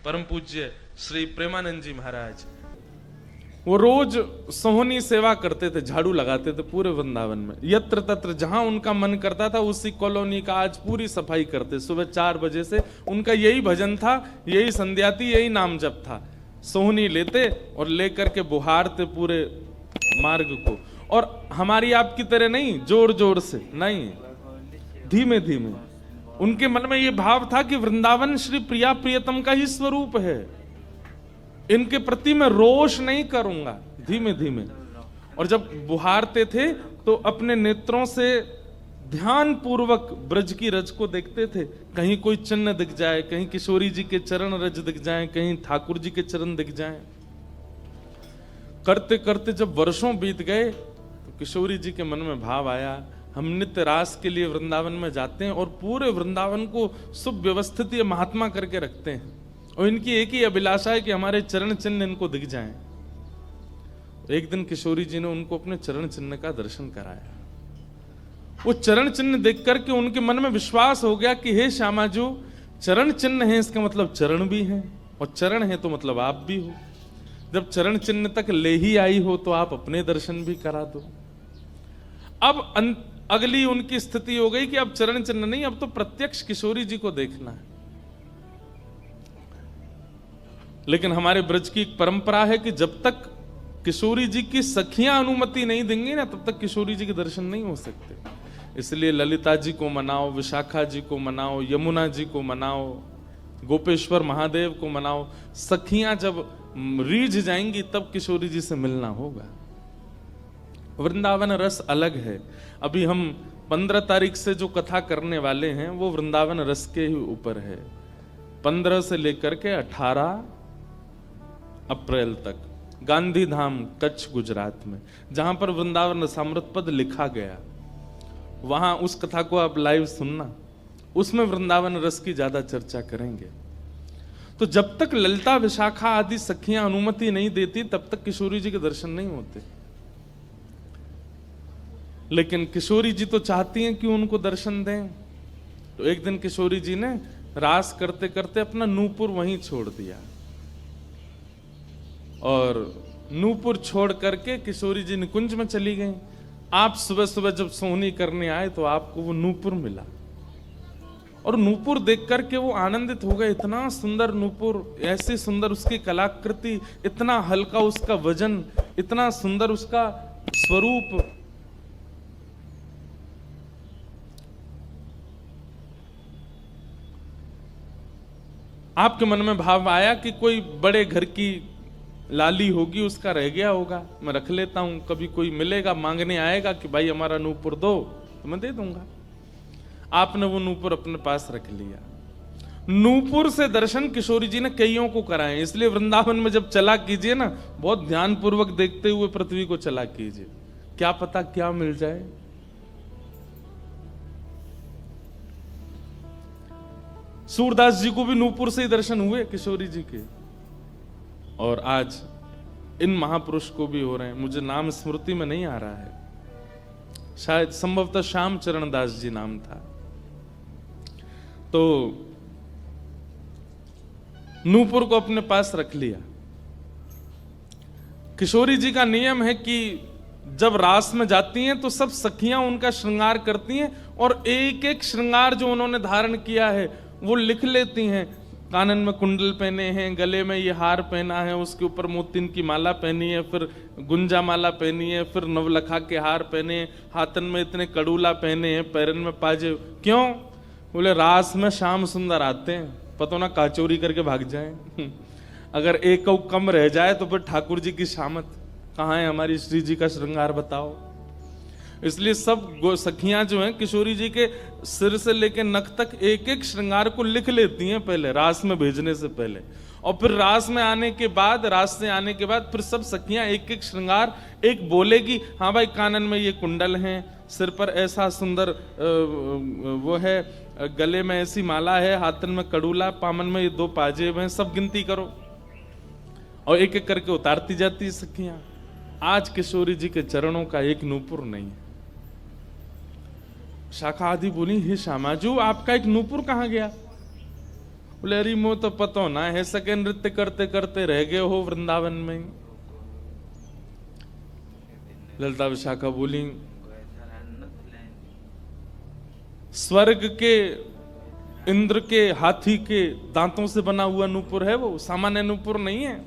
परम पूज्य श्री प्रेमानंद जी महाराज, वो रोज सोहनी सेवा करते थे, झाड़ू लगाते थे पूरे वृंदावन में। यत्र तत्र जहां उनका मन करता था उसी कॉलोनी का आज पूरी सफाई करते। सुबह 4 बजे से उनका यही भजन था, यही संध्या थी, यही नाम जप था। सोहनी लेते और लेकर के बुहारते पूरे मार्ग को। और हमारी आपकी तरह नहीं जोर जोर से, नहीं, धीमे धीमे। उनके मन में यह भाव था कि वृंदावन श्री प्रिया प्रियतम का ही स्वरूप है, इनके प्रति मैं रोष नहीं करूंगा, धीमे धीमे। और जब बुहारते थे तो अपने नेत्रों से ध्यान पूर्वक ब्रज की रज को देखते थे। कहीं कोई चिन्ह दिख जाए, कहीं किशोरी जी के चरण रज दिख जाए, कहीं ठाकुर जी के चरण दिख जाए। करते करते जब वर्षों बीत गए तो किशोरी जी के मन में भाव आया, हम नित्य रास के लिए वृंदावन में जाते हैं और पूरे वृंदावन को सुव्यवस्थित ये महात्मा करके रखते हैं, और इनकी एक ही अभिलाषा है कि हमारे चरण चिन्ह इनको दिख जाएं। एक दिन किशोरी जी ने उनको अपने चरण चिन्ह का दर्शन कराया। वो चरण चिन्ह देख करके उनके मन में विश्वास हो गया कि हे श्यामा जो चरण चिन्ह है इसका मतलब चरण भी है, और चरण है तो मतलब आप भी हो। जब चरण चिन्ह तक ले ही आई हो तो आप अपने दर्शन भी करा दो। अब अगली उनकी स्थिति हो गई कि अब चरण चिन्ह नहीं, अब तो प्रत्यक्ष किशोरी जी को देखना है। लेकिन हमारे ब्रज की एक परंपरा है कि जब तक किशोरी जी की सखियां अनुमति नहीं देंगी ना, तब तक किशोरी जी के दर्शन नहीं हो सकते। इसलिए ललिता जी को मनाओ, विशाखा जी को मनाओ, यमुना जी को मनाओ, गोपेश्वर महादेव को मनाओ। सखियां जब रीझ जाएंगी तब किशोरी जी से मिलना होगा। वृंदावन रस अलग है। अभी हम 15 तारीख से जो कथा करने वाले हैं वो वृंदावन रस के ही ऊपर है। 15 से लेकर के 18 अप्रैल तक गांधी धाम कच्छ गुजरात में, जहां पर वृंदावन रसामृत पद लिखा गया, वहां उस कथा को आप लाइव सुनना। उसमें वृंदावन रस की ज्यादा चर्चा करेंगे। तो जब तक ललिता विशाखा आदि सखियां अनुमति नहीं देती तब तक किशोरी जी के दर्शन नहीं होते। लेकिन किशोरी जी तो चाहती हैं कि उनको दर्शन दें। तो एक दिन किशोरी जी ने रास करते करते अपना नूपुर वहीं छोड़ दिया, और नूपुर छोड़ करके किशोरी जी निकुंज में चली गई। आप सुबह सुबह जब सोहनी करने आए तो आपको वो नूपुर मिला, और नूपुर देख करके वो आनंदित हो गए। इतना सुंदर नूपुर, ऐसी सुंदर उसकी कलाकृति, इतना हल्का उसका वजन, इतना सुंदर उसका स्वरूप। आपके मन में भाव आया कि कोई बड़े घर की लाली होगी, उसका रह गया होगा, मैं रख लेता हूं, कभी कोई मिलेगा मांगने आएगा कि भाई हमारा नूपुर दो तो मैं दे दूंगा। आपने वो नूपुर अपने पास रख लिया। नूपुर से दर्शन किशोरी जी ने कईयों को कराए। इसलिए वृंदावन में जब चला कीजिए ना, बहुत ध्यान पूर्वक देखते हुए पृथ्वी को चला कीजिए, क्या पता क्या मिल जाए। सूरदास जी को भी नूपुर से ही दर्शन हुए किशोरी जी के, और आज इन महापुरुष को भी हो रहे हैं। मुझे नाम स्मृति में नहीं आ रहा है, शायद संभवतः श्याम चरण दास जी नाम था। तो नूपुर को अपने पास रख लिया। किशोरी जी का नियम है कि जब रास में जाती हैं तो सब सखियां उनका श्रृंगार करती हैं, और एक एक श्रृंगार जो उन्होंने धारण किया है वो लिख लेती हैं। कानन में कुंडल पहने हैं, गले में ये हार पहना है, उसके ऊपर मोतिन की माला पहनी है, फिर गुंजा माला पहनी है, फिर नवलखा के हार पहने, हाथन में इतने कड़ूला पहने हैं, पैरन में पाजे। क्यों? बोले रास में श्याम सुंदर आते हैं, पता ना काचोरी करके भाग जाएं। अगर एक कम रह जाए तो फिर ठाकुर जी की शामत कहाँ है, हमारी श्री जी का श्रृंगार बताओ। इसलिए सब सखियां जो हैं किशोरी जी के सिर से लेकर नख तक एक एक श्रृंगार को लिख लेती हैं पहले, रास में भेजने से पहले। और फिर रास में आने के बाद, रास से आने के बाद फिर सब सखियां एक एक श्रृंगार, एक बोलेगी हाँ भाई कानन में ये कुंडल हैं, सिर पर ऐसा सुंदर वो है, गले में ऐसी माला है, हाथन में कड़ूला, पामन में ये 2 पाजेब हैं, सब गिनती करो। और एक एक करके उतारती जाती है सखियां। आज किशोरी जी के चरणों का एक नूपुर नहीं है। शाखा आदि बोली हे श्यामाजू आपका एक नूपुर कहां गया? बोले अरे मो तो पतो ना है सके नृत्य करते करते रह गए हो वृंदावन में। ललिता विशाखा बोली स्वर्ग के इंद्र के हाथी के दांतों से बना हुआ नूपुर है वो, सामान्य नूपुर नहीं है।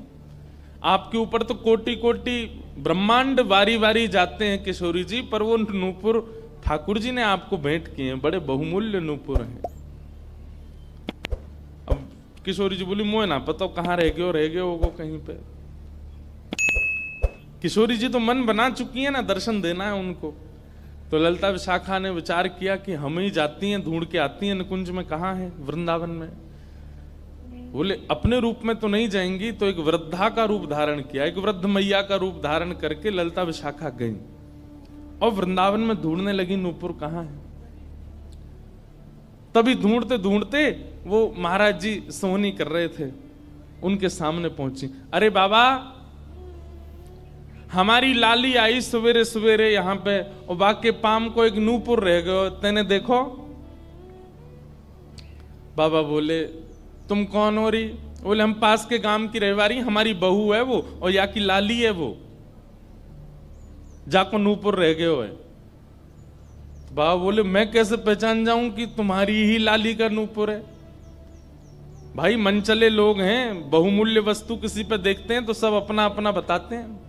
आपके ऊपर तो कोटि कोटि ब्रह्मांड वारी वारी जाते हैं किशोरी जी, पर वो नूपुर ठाकुर जी ने आपको भेंट किए हैं, बड़े बहुमूल्य नूपुर हैं। अब किशोरी जी बोली मोए ना पता कहाँ रह गए हो कहीं पे। किशोरी जी तो मन बना चुकी है ना, दर्शन देना है उनको। तो ललिता विशाखा ने विचार किया कि हम ही जाती हैं, ढूंढ के आती हैं निकुंज में, कहाँ है वृंदावन में। बोले अपने रूप में तो नहीं जाएंगी, तो एक वृद्धा का रूप धारण किया, एक वृद्ध मैया का रूप धारण करके ललिता विशाखा गई और वृंदावन में ढूंढने लगी नूपुर कहाँ है। तभी ढूंढते ढूंढते वो महाराज जी सोहनी कर रहे थे, उनके सामने पहुंची। अरे बाबा हमारी लाली आई सवेरे सवेरे यहाँ पे और बाके पाम को एक नूपुर रह गयो, तेने देखो। बाबा बोले तुम कौन हो रही? बोले हम पास के गांव की रहवारी, हमारी बहू है वो और या की लाली है वो, जाको नूपुर रह गयो है। बाबा बोले मैं कैसे पहचान जाऊं कि तुम्हारी ही लाली का नूपुर है? भाई मनचले लोग हैं, बहुमूल्य वस्तु किसी पे देखते हैं तो सब अपना अपना बताते हैं।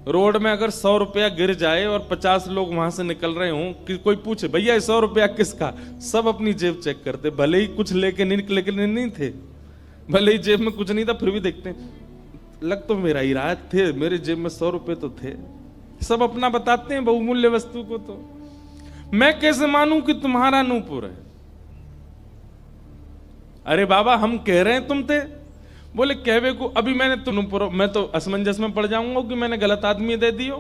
रोड में अगर 100 रुपया गिर जाए और 50 लोग वहां से निकल रहे हों, कि कोई पूछे भैया 100 रुपया किसका, सब अपनी जेब चेक करते, भले ही कुछ लेके नहीं थे, भले ही जेब में कुछ नहीं था फिर भी देखते हैं लग तो मेरा ही रहा थे, मेरे जेब में 100 रुपए तो थे। सब अपना बताते हैं बहुमूल्य वस्तु को। तो मैं कैसे मानूं कि तुम्हारा नूपुर है? अरे बाबा हम कह रहे हैं तुम थे। बोले कहवे को अभी मैंने तो नूपुर, मैं तो असमंजस में पड़ जाऊंगा कि मैंने गलत आदमी दे दियो।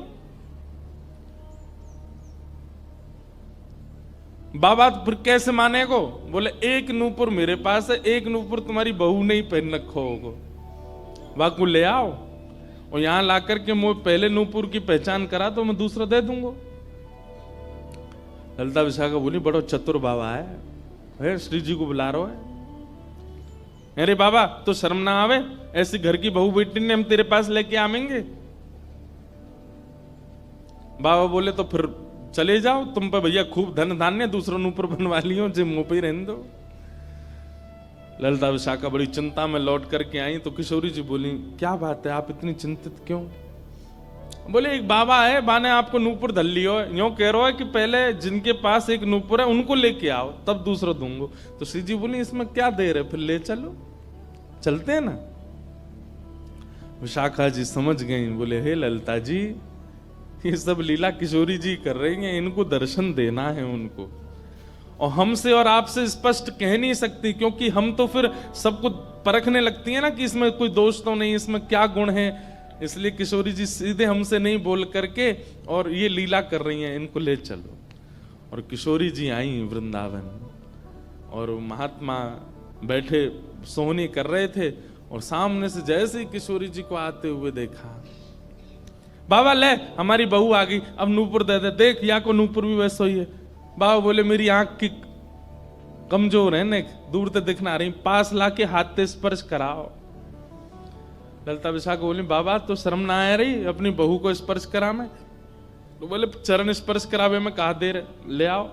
बाबा फिर कैसे मानेगो? बोले एक नूपुर मेरे पास है, एक नूपुर तुम्हारी बहू ने ही पहन रखो होगो, वाकू ले आओ और यहां लाकर के मुझे पहले नूपुर की पहचान करा तो मैं दूसरा दे दूंगा। ललिता विशाखा बोली बड़ो चतुर बाबा है, श्री जी को बुला रहा है। अरे बाबा तो शर्म ना आवे, ऐसी घर की बहू बेटी ने हम तेरे पास लेके आवेंगे? बाबा बोले तो फिर चले जाओ, तुम पे भैया खूब धन धान्य, दूसरों नूपुर बनवा लियो, जे मुंह पे ही रहने दो। ललिता विशाखा बड़ी चिंता में लौट करके आई तो किशोरी जी बोली क्या बात है, आप इतनी चिंतित क्यों? बोले एक बाबा है, बाने आपको नूपुर धल लियो, यूं कह रहा है कि पहले जिनके पास एक नूपुर है उनको लेके आओ तब दूसरा दूंगो। तो श्री जी बोली इसमें क्या देर है, फिर ले चलो, चलते हैं ना। विशाखा जी समझ गई, बोले हे ललिता जी ये सब लीला किशोरी जी कर रही हैं, इनको दर्शन देना है उनको, और हमसे और आपसे स्पष्ट कह नहीं सकती, क्योंकि हम तो फिर सबको परखने लगती है ना कि इसमें कोई दोष तो नहीं, इसमें क्या गुण है। इसलिए किशोरी जी सीधे हमसे नहीं बोल करके और ये लीला कर रही हैं, इनको ले चलो। और किशोरी जी आई वृंदावन और महात्मा बैठे सोहनी कर रहे थे और सामने से जैसे ही किशोरी जी को आते हुए देखा, बाबा ले हमारी बहू आ गई, अब नूपुर दे दे, देख या को नूपुर भी वैसा ही है। बाबा बोले मेरी आंख की कमजोर है ने, दूर से दिखना रही, पास लाके हाथ से स्पर्श कराओ। ललिता विशाखा बोली बाबा तो शर्म ना आ रही अपनी बहू को स्पर्श करा में? तो बोले चरण स्पर्श करावे में कहा देर, ले आओ।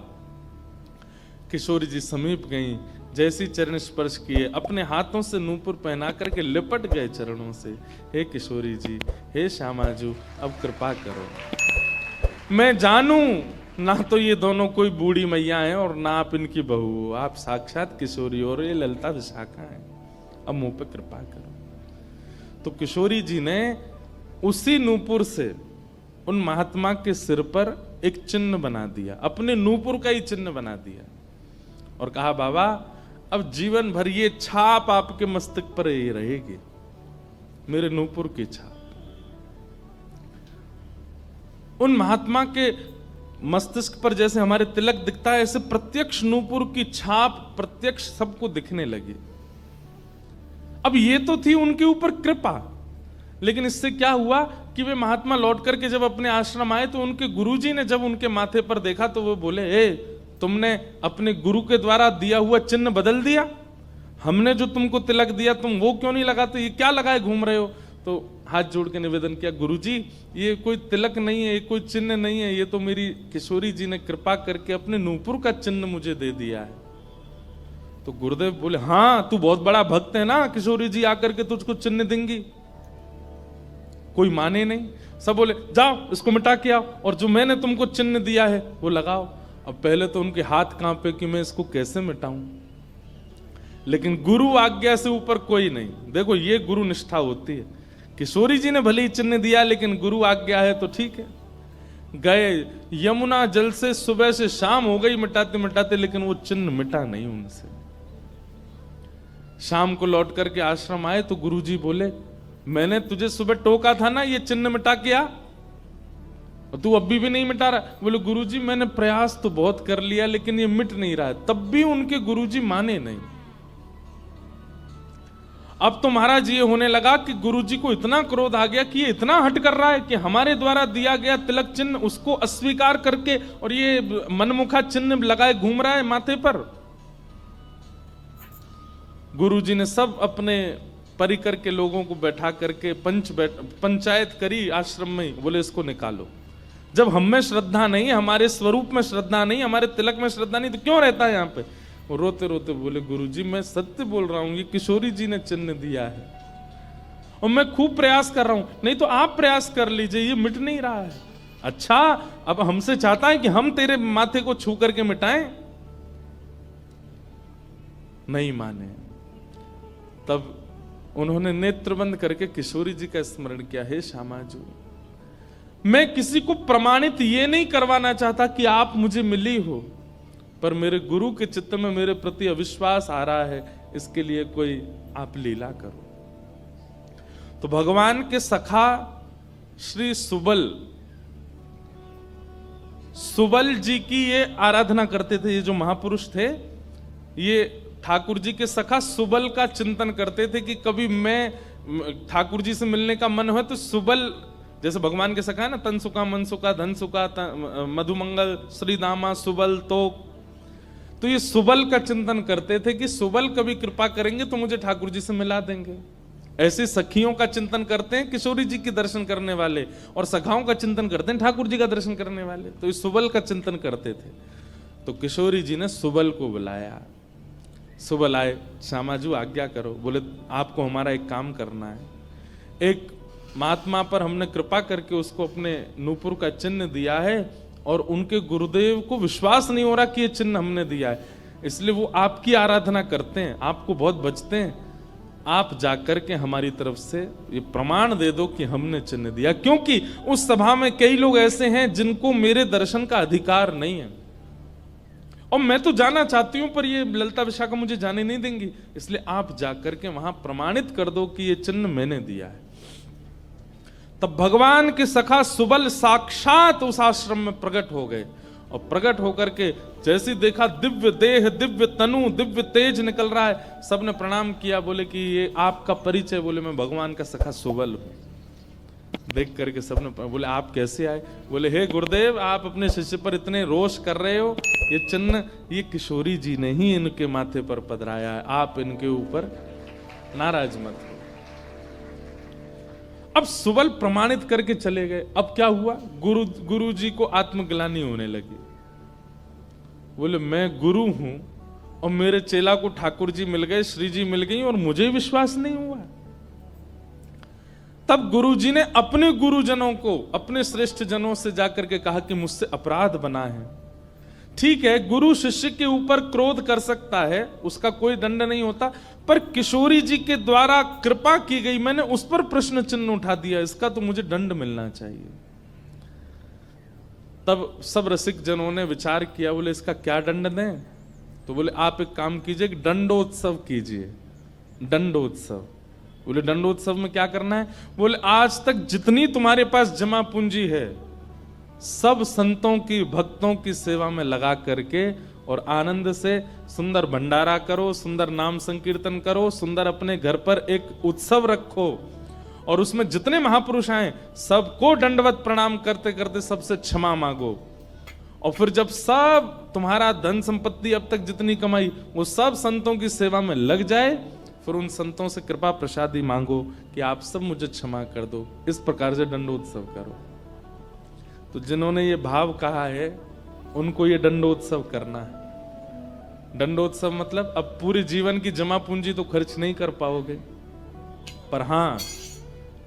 किशोरी जी समीप गई, जैसी चरण स्पर्श किए अपने हाथों से नूपुर पहना करके लिपट गए चरणों से। हे किशोरी जी, हे श्यामाजू, अब कृपा करो, मैं जानू ना तो ये दोनों कोई बूढ़ी मैया हैं और ना आप इनकी बहू, आप साक्षात किशोरी और ये ललिता विशाखा हैं, अब मुंह पे कृपा करो। तो किशोरी जी ने उसी नूपुर से उन महात्मा के सिर पर एक चिन्ह बना दिया, अपने नूपुर का ही चिन्ह बना दिया और कहा बाबा अब जीवन भर ये छाप आपके मस्तक पर ही रहेगी, मेरे नूपुर की छाप। उन महात्मा के मस्तिष्क पर जैसे हमारे तिलक दिखता है, ऐसे प्रत्यक्ष नूपुर की छाप प्रत्यक्ष सबको दिखने लगी। अब ये तो थी उनके ऊपर कृपा, लेकिन इससे क्या हुआ कि वे महात्मा लौट करके जब अपने आश्रम आए तो उनके गुरुजी ने जब उनके माथे पर देखा तो वो बोले, ए तुमने अपने गुरु के द्वारा दिया हुआ चिन्ह बदल दिया? हमने जो तुमको तिलक दिया तुम वो क्यों नहीं लगाते, ये क्या लगाए घूम रहे हो। तो हाथ जोड़ के निवेदन किया, गुरुजी ये कोई तिलक नहीं है, ये कोई चिन्ह नहीं है, ये तो मेरी किशोरी जी ने कृपा करके अपने नूपुर का चिन्ह मुझे दे दिया है। तो गुरुदेव बोले, हाँ तू बहुत बड़ा भक्त है ना, किशोरी जी आकर के तुझको चिन्ह देंगी। कोई माने नहीं, सब बोले जाओ इसको मिटा के आओ, और जो मैंने तुमको चिन्ह दिया है वो लगाओ। अब पहले तो उनके हाथ कांपे कि मैं इसको कैसे मिटाऊं, लेकिन गुरु आज्ञा से ऊपर कोई नहीं। देखो ये गुरु निष्ठा होती है। किशोरी जी ने भले ही चिन्ह दिया, लेकिन गुरु आज्ञा है तो ठीक है। गए यमुना जल से सुबह से शाम हो गई मिटाते मिटाते, लेकिन वो चिन्ह मिटा नहीं उनसे। शाम को लौट करके आश्रम आए तो गुरुजी बोले, मैंने तुझे सुबह टोका था ना ये चिन्ह मिटा के आ, और तू अभी भी नहीं मिटा रहा। बोले गुरुजी मैंने प्रयास तो बहुत कर लिया लेकिन ये मिट नहीं रहा है। तब भी उनके गुरुजी माने नहीं। अब तो महाराज ये होने लगा कि गुरुजी को इतना क्रोध आ गया कि ये इतना हट कर रहा है कि हमारे द्वारा दिया गया तिलक चिन्ह उसको अस्वीकार करके और ये मनमुखा चिन्ह लगाए घूम रहा है माथे पर। गुरुजी ने सब अपने परिकर के लोगों को बैठा करके पंचायत करी आश्रम में। बोले इसको निकालो, जब हम में श्रद्धा नहीं, हमारे स्वरूप में श्रद्धा नहीं, हमारे तिलक में श्रद्धा नहीं, तो क्यों रहता है यहाँ पे। और रोते रोते बोले गुरुजी मैं सत्य बोल रहा हूं, ये किशोरी जी ने चिन्ह दिया है और मैं खूब प्रयास कर रहा हूं। नहीं तो आप प्रयास कर लीजिए, ये मिट नहीं रहा है। अच्छा अब हमसे चाहता है कि हम तेरे माथे को छू करके मिटाएं, नहीं माने। तब उन्होंने नेत्र बंद करके किशोरी जी का स्मरण किया, हे श्यामाजू मैं किसी को प्रमाणित ये नहीं करवाना चाहता कि आप मुझे मिली हो, पर मेरे गुरु के चित्त में मेरे प्रति अविश्वास आ रहा है, इसके लिए कोई आप लीला करो। तो भगवान के सखा श्री सुबल जी की ये आराधना करते थे। ये जो महापुरुष थे ये ठाकुर जी के सखा सुबल का चिंतन करते थे कि कभी मैं ठाकुर जी से मिलने का मन हो तो सुबल, जैसे भगवान के सखा है ना, तन सुखा मन सुखा धन सुखा मधुमंगल श्री दामा सुबल, तो ये सुबल का चिंतन करते थे कि सुबल कभी कृपा करेंगे तो मुझे ठाकुर जी से मिला देंगे। ऐसे सखियों का चिंतन करते हैं किशोरी जी के दर्शन करने वाले, और सखाओं का चिंतन करते हैं ठाकुर जी का दर्शन करने वाले। तो ये सुबल का चिंतन करते थे। तो किशोरी जी ने सुबल को बुलाया। सुबल आए, श्यामाजू आज्ञा करो। बोले आपको हमारा एक काम करना है। एक महात्मा पर हमने कृपा करके उसको अपने नूपुर का चिन्ह दिया है और उनके गुरुदेव को विश्वास नहीं हो रहा कि ये चिन्ह हमने दिया है, इसलिए वो आपकी आराधना करते हैं, आपको बहुत बचते हैं। आप जाकर के हमारी तरफ से ये प्रमाण दे दो कि हमने चिन्ह दिया, क्योंकि उस सभा में कई लोग ऐसे हैं जिनको मेरे दर्शन का अधिकार नहीं है और मैं तो जाना चाहती हूं पर ये ललिता विशाखा मुझे जाने नहीं देंगी, इसलिए आप जाकर के वहां प्रमाणित कर दो कि ये चिन्ह मैंने दिया है। तब भगवान के सखा सुबल साक्षात उस आश्रम में प्रकट हो गए और प्रकट होकर के जैसे देखा दिव्य देह, दिव्य तनु, दिव्य तेज निकल रहा है, सबने प्रणाम किया। बोले कि ये आपका परिचय। बोले मैं भगवान का सखा सुबल हूं। देख करके सबने बोले आप कैसे आए। बोले हे गुरुदेव आप अपने शिष्य पर इतने रोष कर रहे हो, ये चिन्ह ये किशोरी जी ने ही इनके माथे पर पधराया है, आप इनके ऊपर नाराज मत हो। अब सुबल प्रमाणित करके चले गए। अब क्या हुआ, गुरु जी को आत्मग्लानि होने लगी। बोले मैं गुरु हूं और मेरे चेला को ठाकुर जी मिल गए, श्री जी मिल गई और मुझे विश्वास नहीं हुआ। तब गुरु जी ने अपने गुरुजनों को, अपने श्रेष्ठ जनों से जाकर के कहा कि मुझसे अपराध बना है। ठीक है, गुरु शिष्य के ऊपर क्रोध कर सकता है, उसका कोई दंड नहीं होता, पर किशोरी जी के द्वारा कृपा की गई, मैंने उस पर प्रश्न चिन्ह उठा दिया, इसका तो मुझे दंड मिलना चाहिए। तब सब रसिक जनों ने विचार किया, बोले इसका क्या दंड दें। तो बोले आप एक काम कीजिए कि दंडोत्सव कीजिए। दंडोत्सव। बोले दंडोत्सव में क्या करना है। बोले आज तक जितनी तुम्हारे पास जमा पूंजी है सब संतों की, भक्तों की सेवा में लगा करके और आनंद से सुंदर भंडारा करो, सुंदर नाम संकीर्तन करो, सुंदर अपने घर पर एक उत्सव रखो और उसमें जितने महापुरुष आए सबको दंडवत प्रणाम करते करते सबसे क्षमा मांगो और फिर जब सब तुम्हारा धन संपत्ति अब तक जितनी कमाई वो सब संतों की सेवा में लग जाए, फिर उन संतों से कृपा प्रसादी मांगो कि आप सब मुझे क्षमा कर दो। इस प्रकार से दंडोत्सव करो। तो जिन्होंने ये भाव कहा है उनको ये दंडोत्सव करना है। दंडोत्सव मतलब अब पूरे जीवन की जमा पूंजी तो खर्च नहीं कर पाओगे, पर हाँ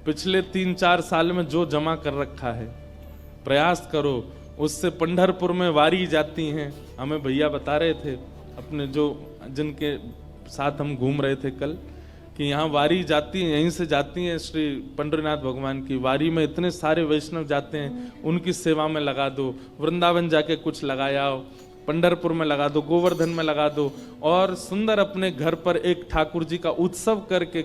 पिछले 3-4 साल में जो जमा कर रखा है प्रयास करो उससे। पंढरपुर में वारी जाती हैं, हमें भैया बता रहे थे अपने जो जिनके साथ हम घूम रहे थे कल, कि यहाँ वारी जाती है, यहीं से जाती हैं श्री पंडरीनाथ भगवान की वारी में इतने सारे वैष्णव जाते हैं, उनकी सेवा में लगा दो। वृंदावन जाके कुछ लगाया, पंढरपुर में लगा दो, गोवर्धन में लगा दो, और सुंदर अपने घर पर एक ठाकुर जी का उत्सव करके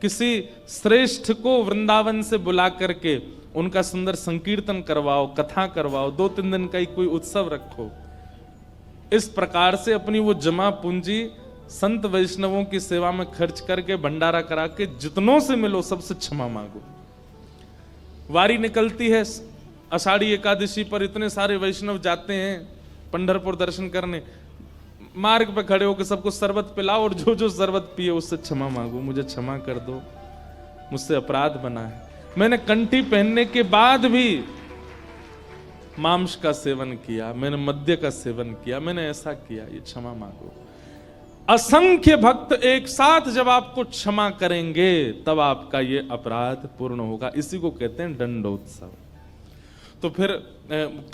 किसी श्रेष्ठ को वृंदावन से बुला करके उनका सुंदर संकीर्तन करवाओ, कथा करवाओ, 2-3 दिन का ही कोई उत्सव रखो। इस प्रकार से अपनी वो जमा पूंजी संत वैष्णवों की सेवा में खर्च करके भंडारा करा के जितनों से मिलो सबसे क्षमा मांगो। वारी निकलती है आषाढ़ी एकादशी पर, इतने सारे वैष्णव जाते हैं पंढरपुर दर्शन करने, मार्ग पे खड़े होकर सबको शरबत पिलाओ और जो जो शरबत पिए उससे क्षमा मांगो, मुझे क्षमा कर दो, मुझसे अपराध बना है, मैंने कंठी पहनने के बाद भी मांस का सेवन किया, मैंने मद्य का सेवन किया, मैंने ऐसा किया, ये क्षमा मांगो। असंख्य भक्त एक साथ जब आपको क्षमा करेंगे तब आपका ये अपराध पूर्ण होगा। इसी को कहते हैं दंडोत्सव। तो फिर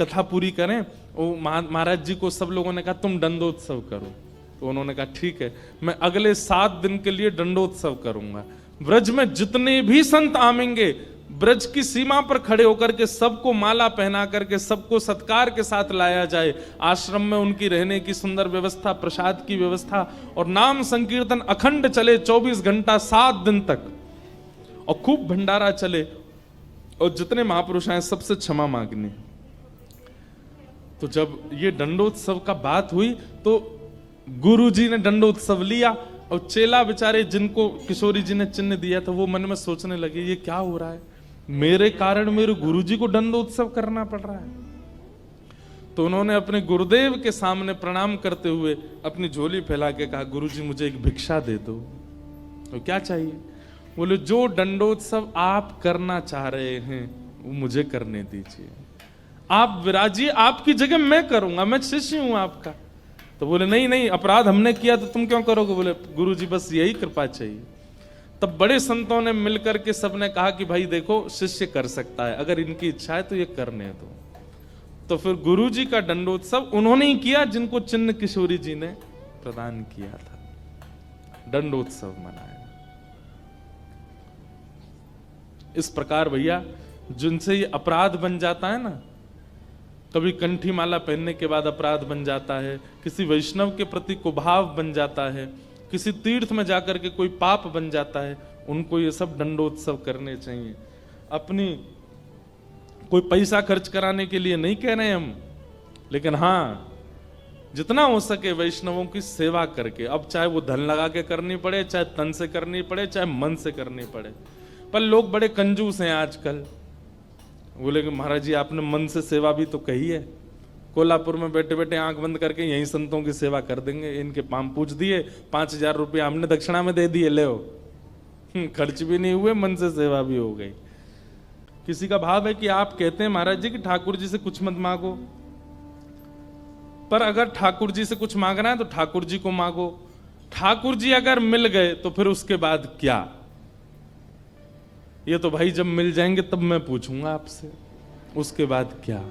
कथा पूरी करें। वो महाराज जी को सब लोगों ने कहा तुम दंडोत्सव करो, तो उन्होंने कहा ठीक है, मैं अगले 7 दिन के लिए दंडोत्सव करूंगा। ब्रज में जितने भी संत आवेंगे ब्रज की सीमा पर खड़े होकर के सबको माला पहना करके सबको सत्कार के साथ लाया जाए। आश्रम में उनकी रहने की सुंदर व्यवस्था, प्रसाद की व्यवस्था, और नाम संकीर्तन अखंड चले 24 घंटा 7 दिन तक, और खूब भंडारा चले, और जितने महापुरुष आए सबसे क्षमा मांगनी। तो जब ये दंडोत्सव का बात हुई तो गुरु जी ने दंडोत्सव लिया, और चेला बेचारे जिनको किशोरी जी ने चिन्ह दिया था वो मन में सोचने लगे ये क्या हो रहा है, मेरे कारण मेरे गुरुजी को दंडोत्सव करना पड़ रहा है। तो उन्होंने अपने गुरुदेव के सामने प्रणाम करते हुए अपनी झोली फैला के कहा गुरुजी मुझे एक भिक्षा दे दो। तो क्या चाहिए? बोले जो दंडोत्सव आप करना चाह रहे हैं वो मुझे करने दीजिए, आप विराजिए, आपकी जगह मैं करूंगा, मैं शिष्य हूं आपका। तो बोले नहीं नहीं, अपराध हमने किया तो तुम क्यों करोगे? बोले गुरुजी बस यही कृपा चाहिए। तब बड़े संतों ने मिलकर के सबने कहा कि भाई देखो शिष्य कर सकता है, अगर इनकी इच्छा है तो ये करने दो। तो फिर गुरुजी का दंडोत्सव उन्होंने ही किया जिनको चिन्ह किशोरी जी ने प्रदान किया था, दंडोत्सव मनाया। इस प्रकार भैया जिनसे ये अपराध बन जाता है ना, कभी कंठी माला पहनने के बाद अपराध बन जाता है, किसी वैष्णव के प्रति कुभाव बन जाता है, किसी तीर्थ में जाकर के कोई पाप बन जाता है, उनको ये सब दंडोत्सव करने चाहिए। अपनी कोई पैसा खर्च कराने के लिए नहीं कह रहे हम, लेकिन हाँ जितना हो सके वैष्णवों की सेवा करके, अब चाहे वो धन लगा के करनी पड़े, चाहे तन से करनी पड़े, चाहे मन से करनी पड़े। पर लोग बड़े कंजूस हैं आजकल। बोले कि महाराज जी आपने मन से सेवा भी तो कही है, कोल्हापुर में बैठे बैठे आंख बंद करके यहीं संतों की सेवा कर देंगे, इनके पाम पूछ दिए, 5000 रुपये हमने दक्षिणा में दे दिए, ले खर्च भी नहीं हुए, मन से सेवा भी हो गई। किसी का भाव है कि आप कहते हैं महाराज जी कि ठाकुर जी से कुछ मत मांगो, पर अगर ठाकुर जी से कुछ मांगना है तो ठाकुर जी को मांगो। ठाकुर जी अगर मिल गए तो फिर उसके बाद क्या? ये तो भाई जब मिल जाएंगे तब मैं पूछूंगा आपसे, उसके बाद क्या?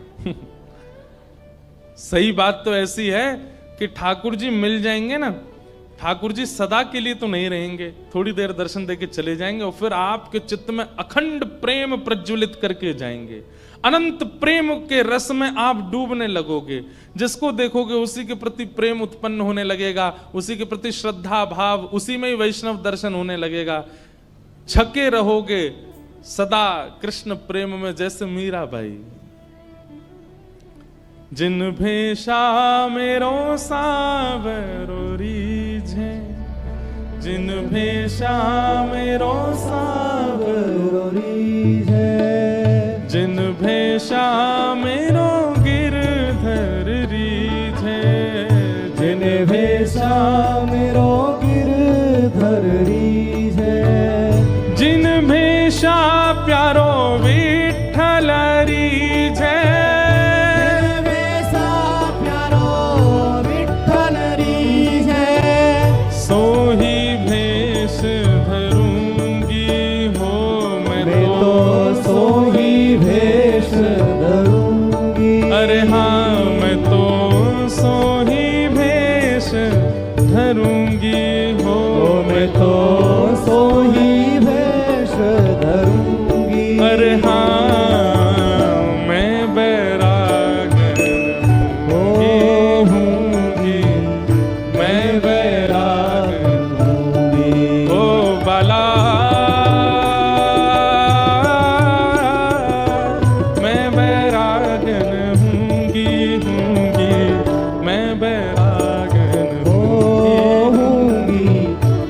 सही बात तो ऐसी है कि ठाकुर जी मिल जाएंगे ना, ठाकुर जी सदा के लिए तो नहीं रहेंगे, थोड़ी देर दर्शन देके चले जाएंगे और फिर आपके चित्त में अखंड प्रेम प्रज्वलित करके जाएंगे। अनंत प्रेम के रस में आप डूबने लगोगे, जिसको देखोगे उसी के प्रति प्रेम उत्पन्न होने लगेगा, उसी के प्रति श्रद्धा भाव, उसी में ही वैष्णव दर्शन होने लगेगा। छके रहोगे सदा कृष्ण प्रेम में, जैसे मीरा बाई। जिन भेषा मेरो सावरो रीझे, जिन भेषा मेरो सावरो रीझे, जिन भेषा मेरो गिरधर देवेशा प्यारो विठ्ठल रीझे, देवेशा प्यारो विठ्ठल रीझे, सोही भेष धरूंगी हो मैं तो सोही भेष धरूंगी। अरे हाँ मैं तो सोही भेष धरूंगी हो मैं तो सोही भेष धरूंगी। अरे हाँ मैं बैरागन होऊंगी, मैं बैरागन ओ बाला, मैं बैरागन हूँगी, मैं बैरागन होऊंगी,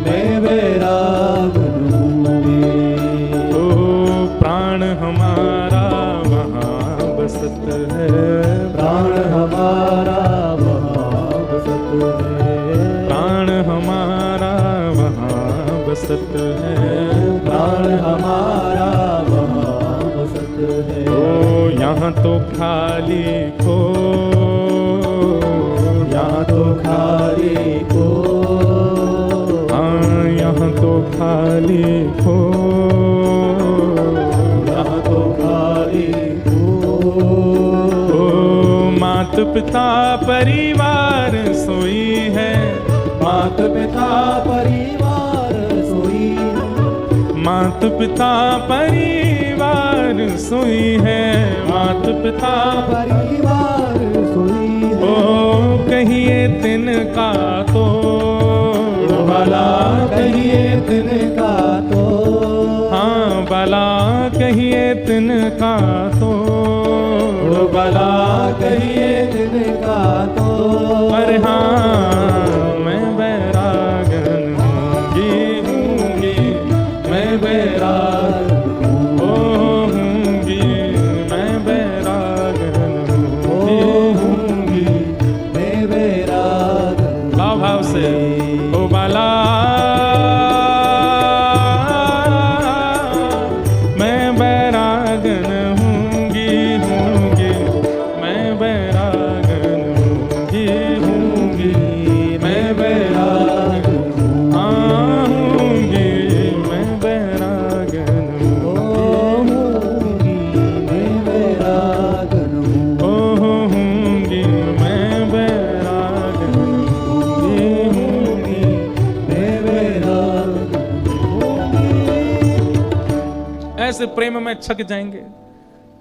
मैं बैरागन होऊंगी। ओ प्राण हमारा वहाँ बसत है, प्राण हमारा वहाँ बसत है, प्राण हमारा वहाँ बसत है, प्राण हमारा वहाँ बसत है। ओ यहाँ तो खाली को, यहाँ तो खाली को, हाँ यहाँ तो खाली को, यहाँ तो खाली को। ओ मात पिता परिवार सोई है, मात पिता परिवार सोई है, मात पिता परिवार सोई है, मात पिता परिवार सोई है। ओ कहिए तिनका तो भला कहिए तिनका तो, हाँ भला कहिए तिनका तो, भला कहिए तिनका तो। अरे हाँ मैं बैरागन हूँगी, मैं बैरागन होऊंगी, मैं बैरागन होऊंगी, मैं बैरागन भाव भाव से ओ बाला, मैं बैरागन हूँगी, मैं बैरागन हूँगी, मैं बैरागन हूँगी, मैं बैरागन होऊंगी, मैं बैरागन ओ होऊंगी, मैं बैरागन होऊंगी, मैं बैरागन होऊंगी। ऐसे प्रेम में छक जाएंगे।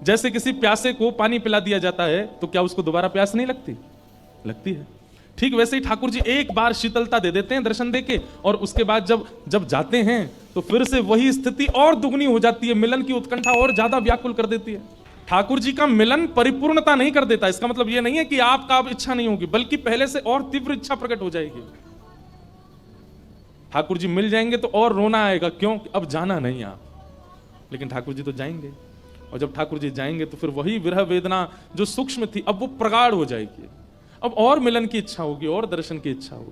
जैसे किसी प्यासे को पानी पिला दिया जाता है तो क्या उसको दोबारा प्यास नहीं लगती? लगती है। ठीक वैसे ही ठाकुर जी एक बार शीतलता दे देते हैं दर्शन देके, और उसके बाद जब जाते हैं तो फिर से वही स्थिति और दुगनी हो जाती है, मिलन की उत्कंठा और ज्यादा व्याकुल कर देती है। ठाकुर जी का मिलन परिपूर्णता नहीं कर देता, इसका मतलब यह नहीं है कि आपका अब इच्छा नहीं होगी, बल्कि पहले से और तीव्र इच्छा प्रकट हो जाएगी। ठाकुर जी मिल जाएंगे तो और रोना आएगा, क्यों? अब जाना नहीं आप, लेकिन ठाकुर जी तो जाएंगे, और जब ठाकुर जी जाएंगे तो फिर वही विरह वेदना जो सूक्ष्म थी अब वो प्रगाढ़ हो जाएगी, अब और मिलन की इच्छा होगी और दर्शन की इच्छा होगी।